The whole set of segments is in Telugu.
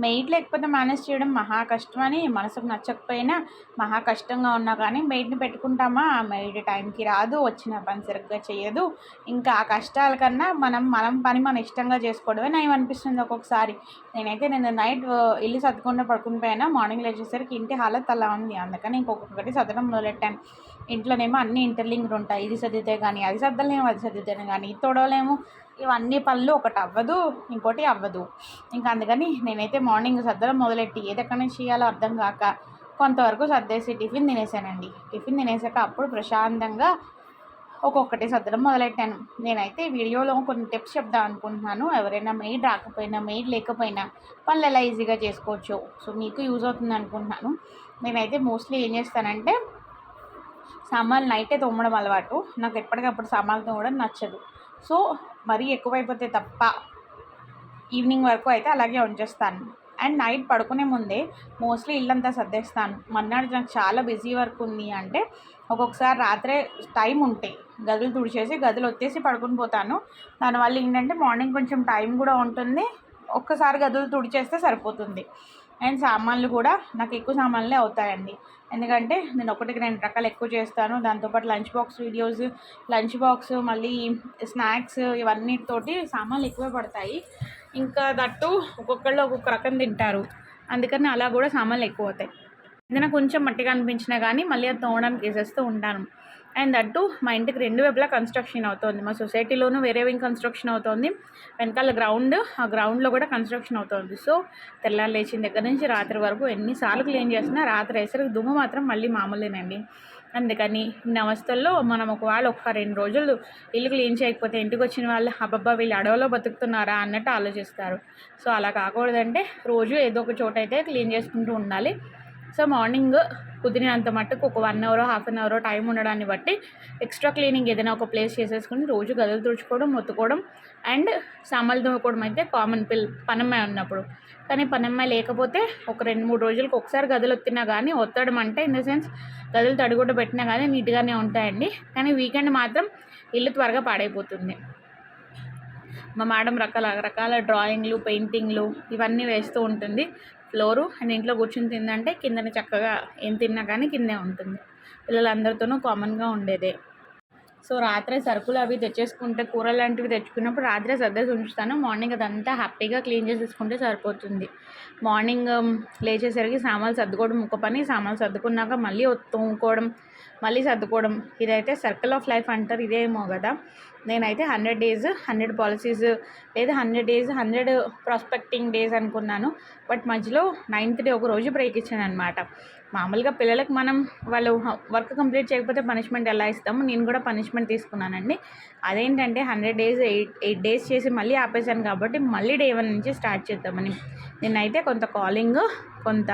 మెయిడ్ లేకపోతే మేనేజ్ చేయడం మహా కష్టం అని మనసుకు నచ్చకపోయినా మహా కష్టంగా ఉన్నా కానీ మెయిడ్ని పెట్టుకుంటామా, ఆ మెయిడ్ టైంకి రాదు, వచ్చిన పని సరిగ్గా చేయదు. ఇంకా ఆ కష్టాల కన్నా మనం పని మన ఇష్టంగా చేసుకోవడమే నయం అనిపిస్తుంది ఒక్కొక్కసారి. నేనైతే నేను నైట్ ఇల్లు సర్దుకుండా పడుకుని పోయినా, మార్నింగ్ లేచేసరికి ఇంటి హాలత్ అలా ఉంది. అందుకని ఇంకొకటి సర్దడం మొదలెట్టాను. ఇంట్లోనేమో అన్నీ ఇంటర్లింక్డ్ ఉంటాయి. ఇది సర్దితే కానీ అది సర్దలేము, అది సర్దితేనే కానీ ఇది తొడవలేము. ఇవన్నీ పనులు ఒకటి అవ్వదు, ఇంకోటి అవ్వదు. ఇంకా అందుకని నేనైతే మార్నింగ్ సర్దడం మొదలెట్టి ఏది ఎక్కడి నుంచి చేయాలో అర్థం కాక కొంతవరకు సర్దేసి టిఫిన్ తినేసానండి. టిఫిన్ తినేసాక అప్పుడు ప్రశాంతంగా ఒక్కొక్కటి సర్దడం మొదలెట్టాను. నేనైతే వీడియోలో కొన్ని టిప్స్ చెప్దాం అనుకుంటున్నాను. ఎవరైనా మెయిడ్ రాకపోయినా, మెయిడ్ లేకపోయినా పనులు ఎలా ఈజీగా చేసుకోవచ్చో సో మీకు యూజ్ అవుతుంది అనుకుంటున్నాను. నేనైతే మోస్ట్లీ ఏం చేస్తానంటే సామాన్లు నైటే తోమడం అలవాటు. నాకు ఎప్పటికప్పుడు సామాన్లు తోమడం నచ్చదు. సో మరీ ఎక్కువైపోతే తప్ప ఈవినింగ్ వరకు అయితే అలాగే ఉంచేస్తాను. అండ్ నైట్ పడుకునే ముందే మోస్ట్లీ ఇల్లంతా సర్దేస్తాను. మర్నాడు నాకు చాలా బిజీ వర్క్ ఉంది అంటే ఒక్కొక్కసారి రాత్రే టైం ఉంటే గదులు తుడిచేసి గదులు వచ్చేసి పడుకుని పోతాను. దానివల్ల ఏంటంటే మార్నింగ్ కొంచెం టైం కూడా ఉంటుంది. ఒక్కసారి గదులు తుడిచేస్తే సరిపోతుంది. అండ్ సామాన్లు కూడా నాకు ఎక్కువ సామాన్లే అవుతాయండి. ఎందుకంటే నేను ఒకటికి 2 రకాలు ఎక్కువ చేస్తాను. దాంతోపాటు lunch box videos, lunch box మళ్ళీ స్నాక్స్ ఇవన్నిటితోటి సామాన్లు ఎక్కువే పడతాయి. ఇంకా దట్టు ఒక్కొక్కళ్ళు ఒక్కొక్క రకం తింటారు. అందుకని అలా కూడా సామాన్లు ఎక్కువ అవుతాయి. ఏదైనా కొంచెం మట్టిగా అనిపించినా కానీ మళ్ళీ అది తోమడానికి వేసేస్తూ ఉంటాను. అండ్ దట్టు మా ఇంటికి 2 వైపులా కన్స్ట్రక్షన్ అవుతుంది. మా సొసైటీలోనూ వేరే వింగ్ కన్స్ట్రక్షన్ అవుతుంది. వెనకాల గ్రౌండ్, ఆ గ్రౌండ్లో కూడా కన్స్ట్రక్షన్ అవుతుంది. సో తెల్లారి లేచిన దగ్గర నుంచి రాత్రి వరకు ఎన్నిసార్లు క్లీన్ చేసినా రాత్రి వేసరికి దుమ్ము మాత్రం మళ్ళీ మామూలేనండి. అందుకని ఇన్ని అవస్థల్లో మనం ఒకవేళ 2 రోజులు ఇల్లు క్లీన్ చేయకపోతే ఇంటికి వచ్చిన వాళ్ళు అబ్బబ్బా వీళ్ళు అడవిలో బతుకుతున్నారా అన్నట్టు ఆలోచిస్తారు. సో అలా కాకూడదంటే రోజు ఏదో ఒక చోట అయితే క్లీన్ చేసుకుంటూ ఉండాలి. సో మార్నింగ్ కుదిరినంత మట్టుకు ఒక 1 hour, half an hour time ఉండడాన్ని బట్టి ఎక్స్ట్రా క్లీనింగ్ ఏదైనా ఒక ప్లేస్ చేసేసుకుని రోజు గదులు తుడుచుకోవడం, మొత్తుకోవడం అండ్ సామాన్లు తోముకోవడం అయితే కామన్ పనమ్మాయి ఉన్నప్పుడు. కానీ పనమ్మాయి లేకపోతే ఒక 2-3 రోజులకు ఒకసారి గదులు ఒత్తినా కానీ, ఒత్తడం అంటే ఇన్ ద సెన్స్ గదులు తడిగుడ్డ పెట్టినా కానీ నీట్గానే ఉంటాయండి. కానీ వీకెండ్ మాత్రం ఇల్లు త్వరగా పాడైపోతుంది. మా మేడం రకరకాల డ్రాయింగ్లు, పెయింటింగ్లు ఇవన్నీ వేస్తూ ఉంటుంది. ఫ్లోరు అండ్ ఇంట్లో కూర్చొని తిందంటే కిందన చక్కగా ఏం తిన్నా కానీ కిందే ఉంటుంది. పిల్లలందరితోనూ కామన్గా ఉండేదే. సో రాత్రే సరుకులు అవి తెచ్చేసుకుంటే కూరలు లాంటివి తెచ్చుకున్నప్పుడు రాత్రే సర్దేసి ఉంచుతాను. మార్నింగ్ అదంతా హ్యాపీగా క్లీన్ చేసేసుకుంటే సరిపోతుంది. మార్నింగ్ లేచేసరికి సామాన్లు సర్దుకోవడం ఒక పని, సామాన్లు సర్దుకున్నాక మళ్ళీ తోముకోవడం, మళ్ళీ సర్దుకోవడం. ఇదైతే సర్కిల్ ఆఫ్ లైఫ్ అంటారు, ఇదేమో కదా. నేనైతే 100 డేస్ 100 పాలసీస్ లేదా 100 డేస్ 100 ప్రాస్పెక్టింగ్ డేస్ అనుకున్నాను. బట్ మధ్యలో 9th డే ఒక రోజు బ్రేక్ ఇచ్చాను అనమాట. మామూలుగా పిల్లలకు మనం వాళ్ళు వర్క్ కంప్లీట్ చేయకపోతే పనిష్మెంట్ ఎలా ఇస్తామో నేను కూడా పనిష్మెంట్ తీసుకున్నానండి. అదేంటంటే 100 డేస్ 8 డేస్ చేసి మళ్ళీ ఆపేశాను కాబట్టి మళ్ళీ డే 1 నుంచి స్టార్ట్ చేద్దామని. నేనైతే కొంత కాలింగ్, కొంత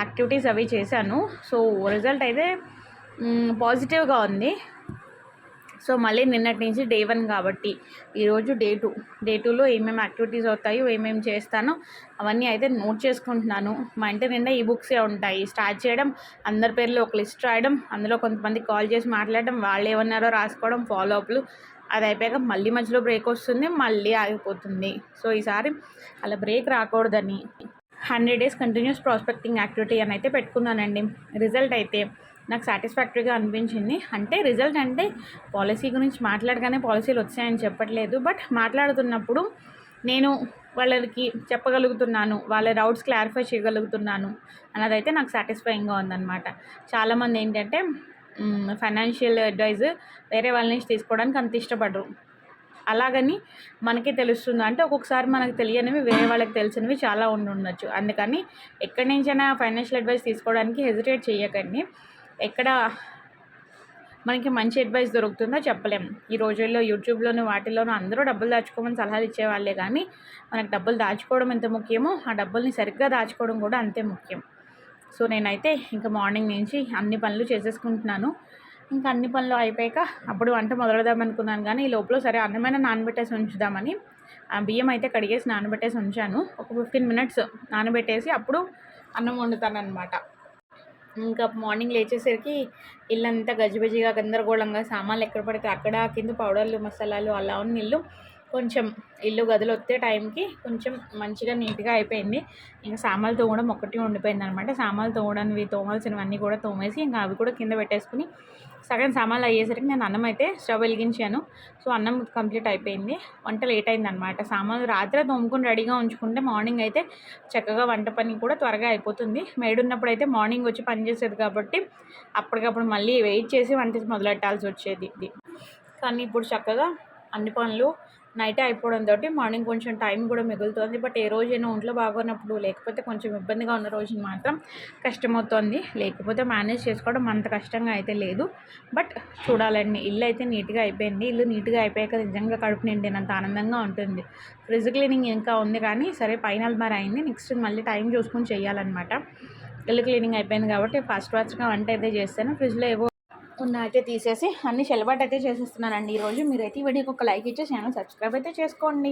యాక్టివిటీస్ అవి చేశాను. సో రిజల్ట్ అయితే పాజిటివ్గా ఉంది. సో మళ్ళీ నిన్నటి నుంచి డే 1 కాబట్టి ఈరోజు డే 2. డే 2లో ఏమేమి యాక్టివిటీస్ అవుతాయో, ఏమేమి చేస్తానో అవన్నీ అయితే నోట్ చేసుకుంటున్నాను. మా ఇంటి నిండా ఈ బుక్సే ఉంటాయి. స్టార్ట్ చేయడం, అందరి పేర్లు ఒక లిస్ట్ రాయడం, అందులో కొంతమంది కాల్ చేసి మాట్లాడడం, వాళ్ళు ఏమన్నారో రాసుకోవడం, ఫాలో అప్లు. అది అయిపోయాక మళ్ళీ మధ్యలో బ్రేక్ వస్తుంది, మళ్ళీ ఆగిపోతుంది. సో ఈసారి అలా బ్రేక్ రాకూడదని 100 డేస్ కంటిన్యూస్ ప్రాస్పెక్టింగ్ యాక్టివిటీ అని అయితే పెట్టుకున్నానండి. రిజల్ట్ అయితే నాకు సాటిస్ఫాక్టరీగా అనిపించింది. అంటే రిజల్ట్ అంటే పాలసీ గురించి మాట్లాడగానే పాలసీలు వచ్చాయని చెప్పట్లేదు. బట్ మాట్లాడుతున్నప్పుడు నేను వాళ్ళకి చెప్పగలుగుతున్నాను, వాళ్ళ డౌట్స్ క్లారిఫై చేయగలుగుతున్నాను అన్నదైతే నాకు సాటిస్ఫైయింగ్గా ఉందన్నమాట. చాలామంది ఏంటంటే ఫైనాన్షియల్ అడ్వైజ్ వేరే వాళ్ళ నుంచి తీసుకోవడానికి అంత ఇష్టపడరు. అలాగని మనకి తెలుస్తుంది అంటే ఒక్కొక్కసారి మనకు తెలియనివి వేరే వాళ్ళకి తెలిసినవి చాలా ఉండొచ్చు. అందుకని ఎక్కడి నుంచైనా ఫైనాన్షియల్ అడ్వైస్ తీసుకోవడానికి హెజిటేట్ చేయకండి. ఎక్కడ మనకి మంచి అడ్వైస్ దొరుకుతుందో చెప్పలేం. ఈ రోజుల్లో యూట్యూబ్లోను వాటిల్లోనూ అందరూ డబ్బులు దాచుకోమని సలహాలు ఇచ్చేవాళ్ళే కానీ మనకు డబ్బులు దాచుకోవడం ఎంత ముఖ్యమో ఆ డబ్బుల్ని సరిగ్గా దాచుకోవడం కూడా అంతే ముఖ్యం. సో నేనైతే ఇంకా మార్నింగ్ నుంచి అన్ని పనులు చేసేసుకుంటున్నాను. ఇంకా అన్ని పనులు అయిపోయాక అప్పుడు వంట మొదలుదామనుకున్నాను కానీ ఈ లోపల సరే అన్నమైన నానబెట్టేసి ఉంచుదామని ఆ బియ్యం అయితే కడిగేసి నానబెట్టేసి ఉంచాను. ఒక 15 మినిట్స్ నానబెట్టేసి అప్పుడు అన్నం వండుతాను అనమాట. ఇంకా మార్నింగ్ లేచేసరికి ఇల్లంతా గజిబిజిగా గందరగోళంగా సామాన్లు ఎక్కడ పడితే అక్కడ, కింద పౌడర్లు మసాలాలు అలా ఉన్న ఇల్లు కొంచెం ఇల్లు గదులు వస్తే టైంకి కొంచెం మంచిగా నీట్గా అయిపోయింది. ఇంకా సామాన్లు తోమడం ఒక్కటి ఉండిపోయింది అనమాట. సామాన్లు తోమడానికి తోమాల్సినవన్నీ కూడా తోమేసి ఇంకా అవి కూడా కింద పెట్టేసుకుని సగం సామాన్లు అయ్యేసరికి నేను అన్నం అయితే స్టవ్ వెలిగించాను. సో అన్నం కంప్లీట్ అయిపోయింది. వంట లేట్ అయిందనమాట. సామాన్లు రాత్రే తోముకుని రెడీగా ఉంచుకుంటే మార్నింగ్ అయితే చక్కగా వంట పని కూడా త్వరగా అయిపోతుంది. మేడ్ ఉన్నప్పుడు అయితే మార్నింగ్ వచ్చి పని చేసేది కాబట్టి అప్పటికప్పుడు మళ్ళీ వెయిట్ చేసి వంట మొదలెట్టాల్సి వచ్చేది. కానీ ఇప్పుడు చక్కగా అన్ని పనులు నైటే అయిపోవడంతో మార్నింగ్ కొంచెం టైం కూడా మిగులుతుంది. బట్ ఏ రోజైనా ఒంట్లో బాగున్నప్పుడు లేకపోతే కొంచెం ఇబ్బందిగా ఉన్న రోజున మాత్రం కష్టమవుతుంది. లేకపోతే మేనేజ్ చేసుకోవడం అంత కష్టంగా అయితే లేదు. బట్ చూడాలండి, ఇల్లు అయితే నీట్గా అయిపోయింది. ఇల్లు నీట్గా అయిపోయాక నిజంగా కడుపు నిండినంత ఆనందంగా ఉంటుంది. ఫ్రిడ్జ్ క్లీనింగ్ ఇంకా ఉంది కానీ సరే పైన అల్మారా అయింది. నెక్స్ట్ మళ్ళీ టైం చూసుకొని చేయాలన్నమాట. ఇల్లు క్లీనింగ్ అయిపోయింది కాబట్టి ఫాస్ట్గా వంట అయితే చేస్తాను. ఫ్రిడ్జ్లో ఏవో అయితే తీసేసి అన్ని చెలబాటు అయితే చేసేస్తున్నానండి ఈరోజు. మీరైతే ఈ వీడియోకి ఒక లైక్ ఇచ్చి ఛానల్ సబ్స్క్రైబ్ అయితే చేసుకోండి.